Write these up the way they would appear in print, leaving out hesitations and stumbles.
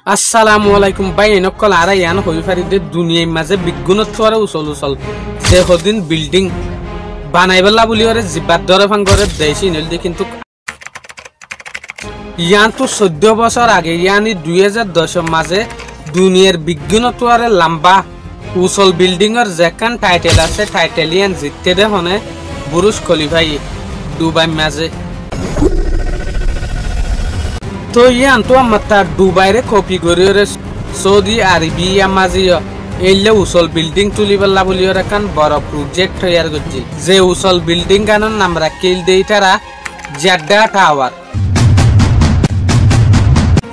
আসসালামু আলাইকুম ভাই নকল আরা ইয়ান হই ফারিদে দুনিয়ার মাঝে বিজ্ঞানত্বরে উসল যে হদিন বিল্ডিং বানাইবলা বলি ওরে জিবাত ধরে ফাং করে দেশি নলদি কিন্তু ইয়ান তো 14 বছর আগে ইয়ানি 2010 মাঝে দুনিয়ার বিজ্ঞানত্বরে লম্বা উসল বিল্ডিং এর যেখান টাইটেল আছে টাইটেল ইয়ান জিততে দে হনে বুরুজ খলিফা দুবাই মাঝে তো ইয়ান তো মাত্রা দুবাইরে কপি করিরে সৌদি আরবিয়া মাঝিও এইলে উসল বিল্ডিং তুলিবলা বলিও রাখান বড় প্রজেক্ট তৈয়ার করছি যে উসল বিল্ডিং কানন নাম রাখিল দেইতারা জেড্ডা টাওয়ার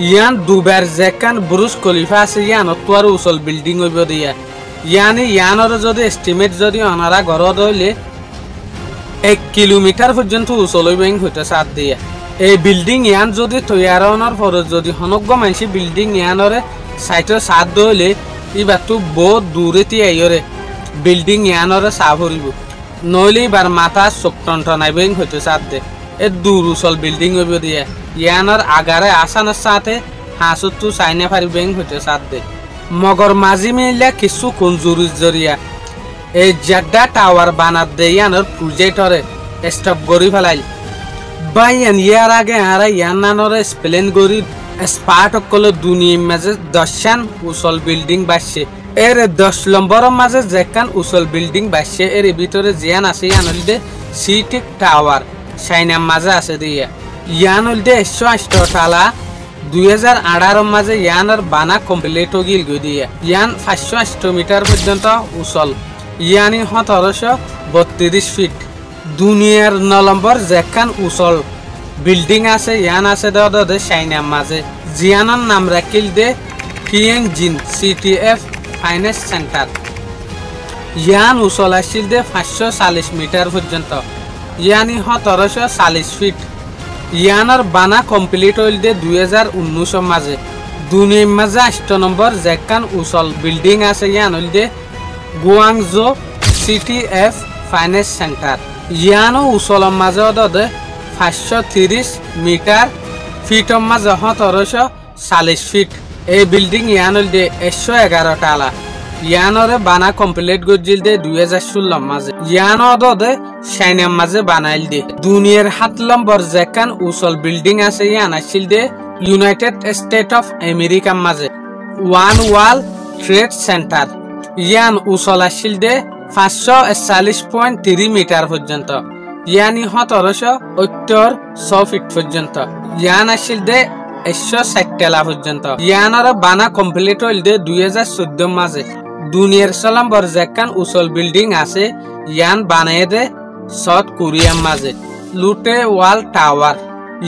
ইয়ান দুবাইর যেখান বুরুজ খলিফা আছে ইয়ান তোর উসল বিল্ডিং হইব দিয়া ইয়ানি ইয়ানর যদি এস্টিমেট যদি অনারা ঘরত হইলে 1 কিলোমিটার পর্যন্ত উসল হইবেন হইতে সাথ দিয়া এই বিল্ডিং ইয়ান যদি তৈয়ারনের পরে যদি হনগ্য মানসি বিল্ডিং ইয়ানরে সাইটের সাথ দইলে এবার তো বহুত দূরেতে আইরে বিল্ডিং ইয়ানরে সাফ হরিব নইলে এবার মাথা চোখটন টনাইবেন হইতে সাথ দে এ দূর উসল বিল্ডিং হইব দিয়া ইয়ানর আগারে আসানোর সাথে হাঁসত তো চাইনা পারিবেন হইতে সাথ দে মগর মাঝি মিলিয়া কিছু কঞ্জুরির জরিয়া এই জেড্ডা টাওয়ার বানাত দে ইয়ানর প্রজেক্টরে স্টপ করি ফেলাইল বাইয়ান ইয়ার আগে আরা ইয়ান নানরে স্প্লেন গরি স্পার্ট কলে দুনিয়ার মাঝে 10 উসল বিল্ডিং বাসছে এর 10 নম্বরের মাঝে যেখান উসল বিল্ডিং বাসছে এর ভিতরে জিয়ান আছে ইয়ান হলদে সিটি টাওয়ার সাইনাম মাঝে আছে দিয়া ইয়ান হলদে 108 টালা 2018 মাঝে ইয়ানর বানা কমপ্লিট হয়ে গিল দিয়া ইয়ান 508 মিটার পর্যন্ত উসল ইয়ানি 1732 ফিট দুনিয়ার 9 নম্বর যেখান উসল বিল্ডিং আছে ইয়ান আছে দে সাইনাম মাঝে জিয়ানর নাম রাখিল দে কিয়েং জিন সিটিএফ ফাইন্যান্স সেন্টার ইয়ান উসল আসিল দে 540 মিটার পর্যন্ত ইয়ানি 1740 ফিট ইয়ানর বানা কমপ্লিট হইল দে 2019 মাঝে দুনিয়ার মাঝে 8 নম্বর যেখান উসল বিল্ডিং আছে ইয়ান হইল দে গুয়াংজো সিটিএফ ফাইন্যান্স সেন্টার ইয়ানো উসলম মাঝে দে 530 মিটার ফিটম মাঝে 1740 ফিট এই বিল্ডিং ইয়ান হইল দে 111 টালা ইয়ানরে বানা কমপ্লিট গজিল দে 2016 মাঝে ইয়ানো দে সাইনাম মাঝে বানাইল দে দুনিয়ার 7 নম্বর যেখান উসল বিল্ডিং আছে ইয়ান আসিল দে ইউনাইটেড স্টেট অফ আমেরিকা মাঝে ওয়ান ওয়াল ট্রেড সেন্টার ইয়ান উসল আসিল দে 541.3 মিটার পর্যন্ত ইয়ানি 1776 ফিট পর্যন্ত ইয়ান আসিল দে 160 টালা পর্যন্ত ইয়ানর বানা কমপ্লিট হইল দে 2014 মাঝে দুনিয়ার 6 নম্বর যেখান উসল বিল্ডিং আছে ইয়ান বানায় দে সাউথ কোরিয়ার মাঝে লুটে ওয়াল টাওয়ার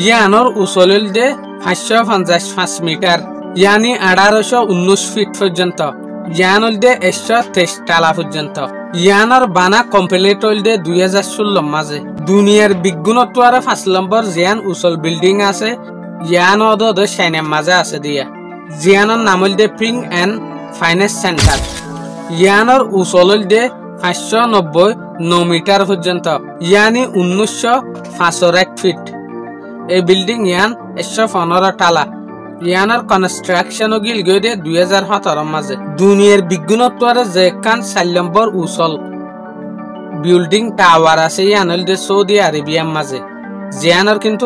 ইয়ানর উসল হইল দে 555 মিটার ইয়ানি 1819 ফিট পর্যন্ত ইয়ান হইল দে 123 টালা পর্যন্ত ইয়ানর বানা কমপ্লিট হইল দে 2016 মাঝে দুনিয়ার বিজ্ঞানত্বরে 5 নম্বর জিয়ান উসল বিল্ডিং আছে ইয়ান দে সাইনাম মাঝে আছে দিয়া জিয়ানর নাম হইল দে পিং এন্ড ফাইন্যান্স সেন্টার ইয়ানর উসল হইল দে 590 মিটার পর্যন্ত ইয়ানি 1905 ফিট এই বিল্ডিং ইয়ান 115 টালা ইয়ানর কনস্ট্রাকশন গিল গই দে 2017 মাঝে দুনিয়ার বিজ্ঞানত্বরে যেখান 4 নম্বর উসল বিল্ডিং টাওয়ার আছে ইয়ান হইল দে সৌদি আরবিয়ার মাঝে জিয়ানর কিন্তু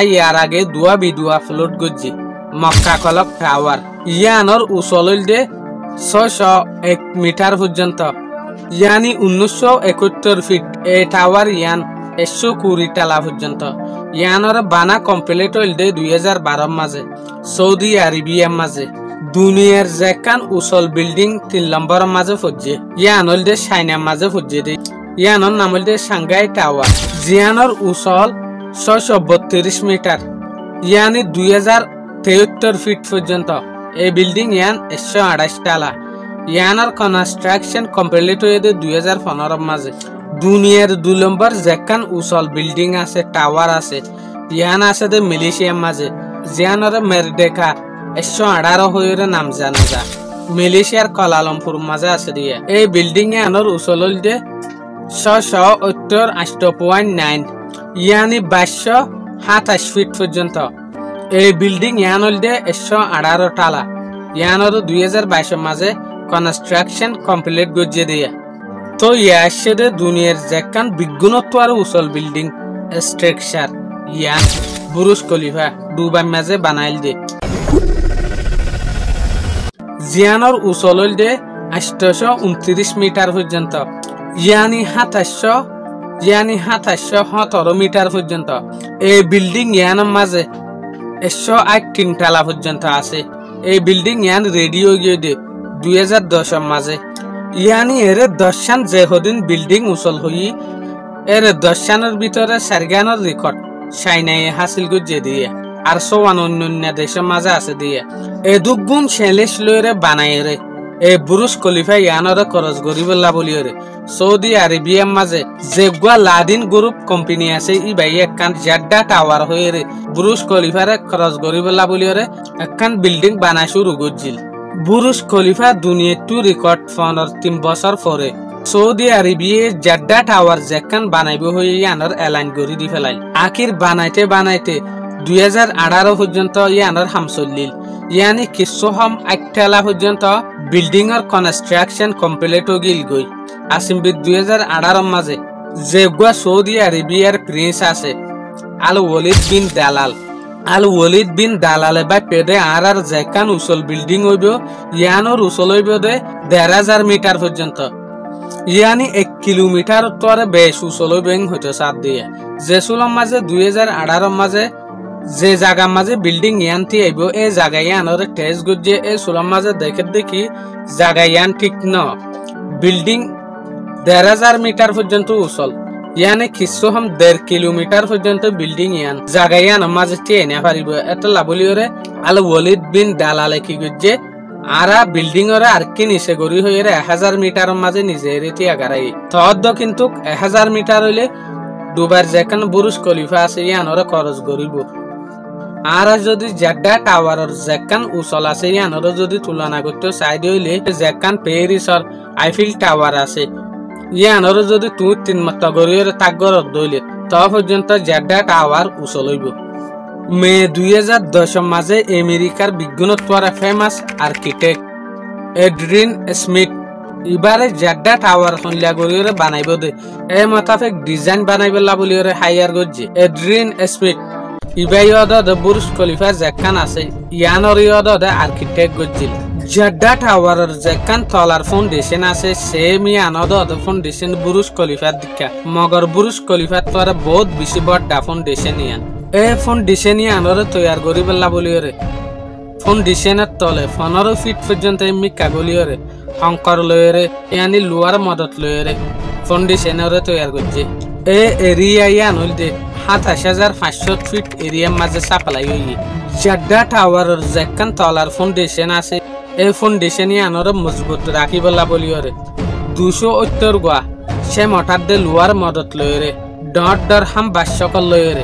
ইয়ার আগে দুয়া ভিডিও আপলোড করছি মক্কা কলক টাওয়ার ইয়ানর উসল হইল দে 601 মিটার পর্যন্ত ইয়ানি 1971 ফিট এই টাওয়ার ইয়ান 120 টালা পর্যন্ত ইয়ানর বানা কমপ্লিট হইল দে 2012 মাঝে সৌদি আরবিয়ার মাঝে দুনিয়ার যেখান উসল বিল্ডিং 3 নম্বর মাঝে ফুজে ইয়ান হইল দে সাইনাম মাঝে ফুজে দে ইয়ানর নাম হইল দে সাংঘাই টাওয়ার জিয়ানর উসল 632 মিটার ইয়ানি 2073 ফিট পর্যন্ত এই বিল্ডিং ইয়ান 128 টালা ইয়ানর কনস্ট্রাকশন কমপ্লিট হয়ে দে 2015 মাঝে দুনিয়ার 2 নম্বর যেখান উসল বিল্ডিং আছে টাওয়ার আছে ইয়ান আছে দে মালয়েশিয়ার মাঝে জিয়ানর মেরডেকা 118 হইরে নাম জানা যা মালয়েশিয়ার কুয়ালালামপুর মাঝে আছে দিয়া এই বিল্ডিং ইয়ানর উসল হইল দে 678.9 ইয়ানি 2227 ফিট পর্যন্ত এই বিল্ডিং ইয়ান হইল দে 118 টালা ইয়ানর 2022 মাঝে কনস্ট্রাকশন কমপ্লিট গজ্জে দিয়া তো ইয়াসে দে দুনিয়ার যেকান বিগুণত্ব আর উসল বিল্ডিং স্ট্রাকচার ইয়ান বুরুজ খলিফা দুবাই মাঝে বানাইল দে জিয়ানর উসল হইল দে 829 মিটার পর্যন্ত ইয়ানি 2717 মিটার পর্যন্ত এই বিল্ডিং ইয়ানের মাঝে 108 তালা পর্যন্ত আছে এই বিল্ডিং ইয়ান রেডি হয়ে গিয়ে দে 2010 মাঝে ইয়ানি এর 10 যে হদিন বিল্ডিং উসল হই এর 10 ভিতরে সারগানোর রেকর্ড চাইনায় হাসিল করছে দিয়ে আর সোয়ান অন্য দেশের মাঝে আছে দিয়ে এ দুগুণ শেলেশ লইরে বানায় রে এই বুরুজ খলিফা ইয়ানরে খরচ গরিবল্লা বলিয়রে সৌদি আরবিয়ার মাঝে যেগুয়া লাদিন গ্রুপ কোম্পানি আছে ই ভাই একখান জাড্ডা টাওয়ার হয়ে রে বুরুজ খলিফারে খরচ গরিবল্লা বলিয়রে একখান বিল্ডিং বানাই শুরু করছিল বুরুজ খলিফা দুনিয়াটু রেকর্ড 3 বছর পরে সৌদি আরবিয়ে জাড্ডা টাওয়ার যেখান বানাইব হয়ে ইয়ানর এলাইন করে দি ফেলাই আখির বানাইতে 2018 পর্যন্ত ইয়ানর হাম চলিল ইয়ানি কিছু হম 8 তালা পর্যন্ত বিল্ডিং এর কনস্ট্রাকশন কমপ্লিট হয়ে গিল গই আসিমবিদ 2018 মাঝে যেগুয়া সৌদি আরবিয়ার প্রিন্স আছে আল ওয়ালিদ বিন দালালে বা পেদে আর যেখান উসল বিল্ডিং হইব ইয়ানর উসল হইব দে 1000 মিটার পর্যন্ত ইয়ানি 1 কিলোমিটার তরে বেশ উসল হইব হইতো সাত দিয়ে যে সুলম মাঝে 2018 মাঝে যে জায়গা মাঝে বিল্ডিং ইয়ানতি আইব এই জায়গা ইয়ানর টেস্ট গজ্জে এই সুলম মাঝে দেখি জায়গা ইয়ান ঠিক ন বিল্ডিং 1000 মিটার পর্যন্ত উসল ইয়ানে কিছু হম 1.5 কিলোমিটার পর্যন্ত বিল্ডিং ইয়ান জায়গা ইয়ান মাঝে টেনে পারিব এত লাভলিওরে আল ওয়ালিদ বিন দালালে কি গজ্জে আরা বিল্ডিং ওরে আর কি নিচে গড়ি হয়ে 1000 মিটার মাঝে নিজে রেতি আগারাই তদ কিন্তু 1000 মিটার হইলে দুবার যেখান বুরুজ খলিফা আছে ইয়ানরে খরচ গরিব আর যদি জাড্ডা টাওয়ারের যেখান উসল আছে ইয়ানর যদি তুলনা করতে সাইড হইলে যেখান প্যারিসর আইফেল টাওয়ার আছে ইয়ানর যদি 2-3 মাত্রা গড়িয়ে তাগর দইলে ত পর্যন্ত জাড্ডা টাওয়ার উসল হইব মে 2010 মাঝে আমেরিকার বিজ্ঞানত্বর ফেমাস আর্কিটেক্ট এড্রিন স্মিথ এবারে জাড্ডা টাওয়ার হইলা গড়িয়ে বানাইব দে এ মোতাবেক ডিজাইন বানাইবলা বলিয়ে হায়ার গজ্জে এড্রিন স্মিথ ইবাইয়দ বুরুজ খলিফা যেখান আছে ইয়ানর ইয়দ আর্কিটেক্ট গজ্জিল জাড্ডা টাওয়ারের যেখান তলার ফাউন্ডেশন আছে সেম ইয়ানদ ফাউন্ডেশন বুরুজ খলিফার দিকা মগর বুরুজ খলিফার তোরা বহুত বেশি বড় ফাউন্ডেশন ইয়ান এ ফাউন্ডেশন ইয়ানর তৈয়ার করি বললা বলিয়রে ফাউন্ডেশনের তলে 15 ফিট পর্যন্ত মিকা গলিয়রে হংকর লয়রে ইয়ানি লোয়ার মদত লয়রে ফাউন্ডেশনের তৈয়ার করছে এ এরিয়া ইয়ান হইল 27,500 ফিট এরিয়ার মাঝে সাপ্লাই হই জাড্ডা টাওয়ারের যেখান তলার ফাউন্ডেশন আছে এই ফাউন্ডেশন ইয়ানর মজবুত রাখি বলা বলিয়রে 270 গোয়া সে মঠার দে লোয়ার মদত লয়রে ডর হাম বাসকল লয়রে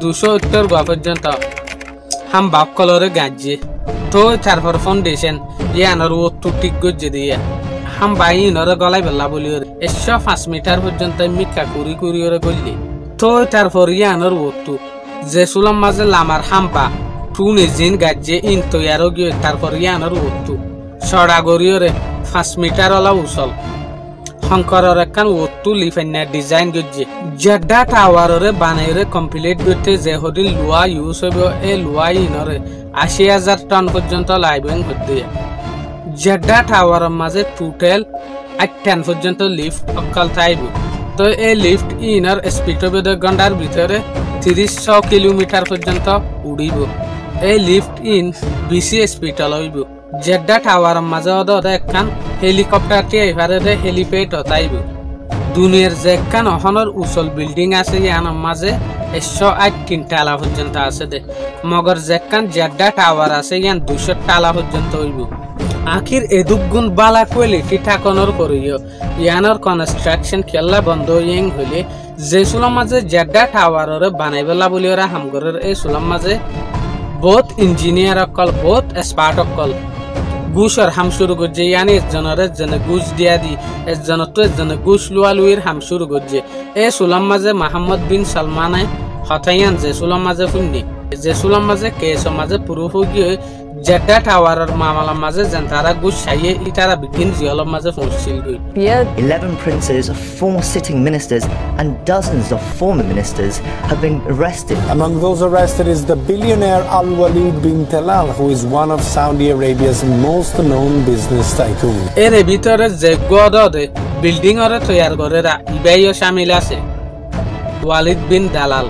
270 গোয়া পর্যন্ত হাম বাকলরে গাজ্জে তো তারপর ফাউন্ডেশন ইয়ানর ও টুটিক গজ্জে দিয়া হাম বাইনর গলাই বলা বলিয়রে 105 মিটার পর্যন্ত মিকা কুরি কুরিয়রে গল্লি তো তারপর ইয়ানর ওতু যে সুলম মাঝে লামার হাম্পা টুনে জিন গাজ্জে ইন তৈয়ার গিয়ে তারপর ইয়ানর ওতু সড়া গড়িয়রে 5 মিটার ওলা উসল শঙ্করের একখান ওতু লিফাইনা ডিজাইন গজ্জে জাড্ডা টাওয়ারে বানাইরে কমপ্লিট করতে যে হদিন লোয়া ইউজ হইব এই লোয়া ইনরে 80,000 টন পর্যন্ত লাইবিং হতে জাড্ডা টাওয়ারের মাঝে টোটাল 8 টন পর্যন্ত লিফট অকল থাইব তো এই লিফট ইনার স্পিড হবে 2 ঘন্টার ভিতরে 300 কিলোমিটার পর্যন্ত উড়িব এই লিফট ইন বেশি স্পিড হইব জাড্ডা টাওয়ারের মাঝে একখান হেলিকপ্টার টি এভারে হেলিপ্যাড হতাইব দুনিয়ার যেখান অহনর উসল বিল্ডিং আছে ইয়ানোর মাঝে 108 তালা পর্যন্ত আছে দে মগর যেখান জাড্ডা টাওয়ার আছে ইয়ান 200 তালা পর্যন্ত হইব আখির এদুগুণ বালা কোয়ালিটি ঠাকনর করিও ইয়ানর কনস্ট্রাকশন কেলা বন্ধ ইং হইলে যে সুলম মাঝে জাড্ডা টাওয়াররে বানাইবেলা বলি ওরা হামগরের এই সুলম মাঝে বহুত ইঞ্জিনিয়ার অকল বহুত এক্সপার্ট অকল ঘুষর হাম শুরু করছে ইয়ানি একজনের ঘুষ দিয়া দি একজনে ঘুষ লুয়া লুইর হাম শুরু করছে এই সুলম মাঝে মাহমদ বিন সালমানে হতাইয়ান যে সুলম মাঝে ফুন্নি যে সুলম মাঝে কেস মাঝে পুরো গিয়ে জেডা টাওয়ারের মামলার মাঝে জেন্তারা গুছাইয়ে ইটারা বিগিন জিয়লর মাঝে পৌঁছিল গই 11 princes, 4 sitting ministers and dozens of former ministers have been arrested. Among those arrested is the billionaire Al-Walid bin Talal, who is one of Saudi Arabia's most known business tycoons. এর ভিতরে যে গদদে building এর তৈয়ার করে ইবাইও শামিল আছে Walid bin দালাল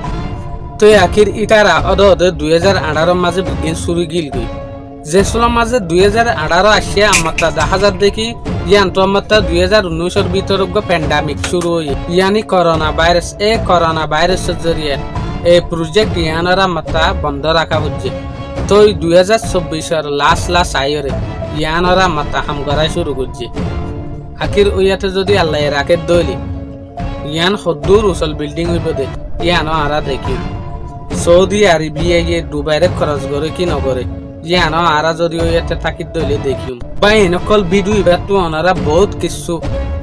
তো আখির ইটারা অদদে 2018 মাঝে বিগিন শুরু গিল গই যেসলম মাঝে 2018 আসিয়া আমারটা 10,000 দেখি ইয়ান্ত আমারটা 2019 এর ভিতরে প্যান্ডামিক শুরু হই ইয়ানি করোনা ভাইরাসের জরিয়ে এই প্রজেক্ট ইয়ানারা মাত্রা বন্ধ রাখা হচ্ছে তো 2024 এর লাস্ট আইরে ইয়ানারা মাত্রা হাম করা শুরু করছে আখির ওইয়াতে যদি আল্লাহ রাখে দইলি ইয়ান হদ্দুর উসল বিল্ডিং হইব দে ইয়ানো আরা দেখি সৌদি আরবিয়া দুবাইরে খরচ করে কি নগরে ইয়ানো আরা যদি ওইয়াতে থাকি দইলে দেখিম বা এনকল ভিডিও ইবাত ওনারা বহুত কিছু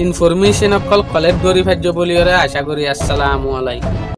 ইনফরমেশন অকল কালেক্ট করি ফাজ্য বলি আশা করি। আসসালামু আলাইকুম।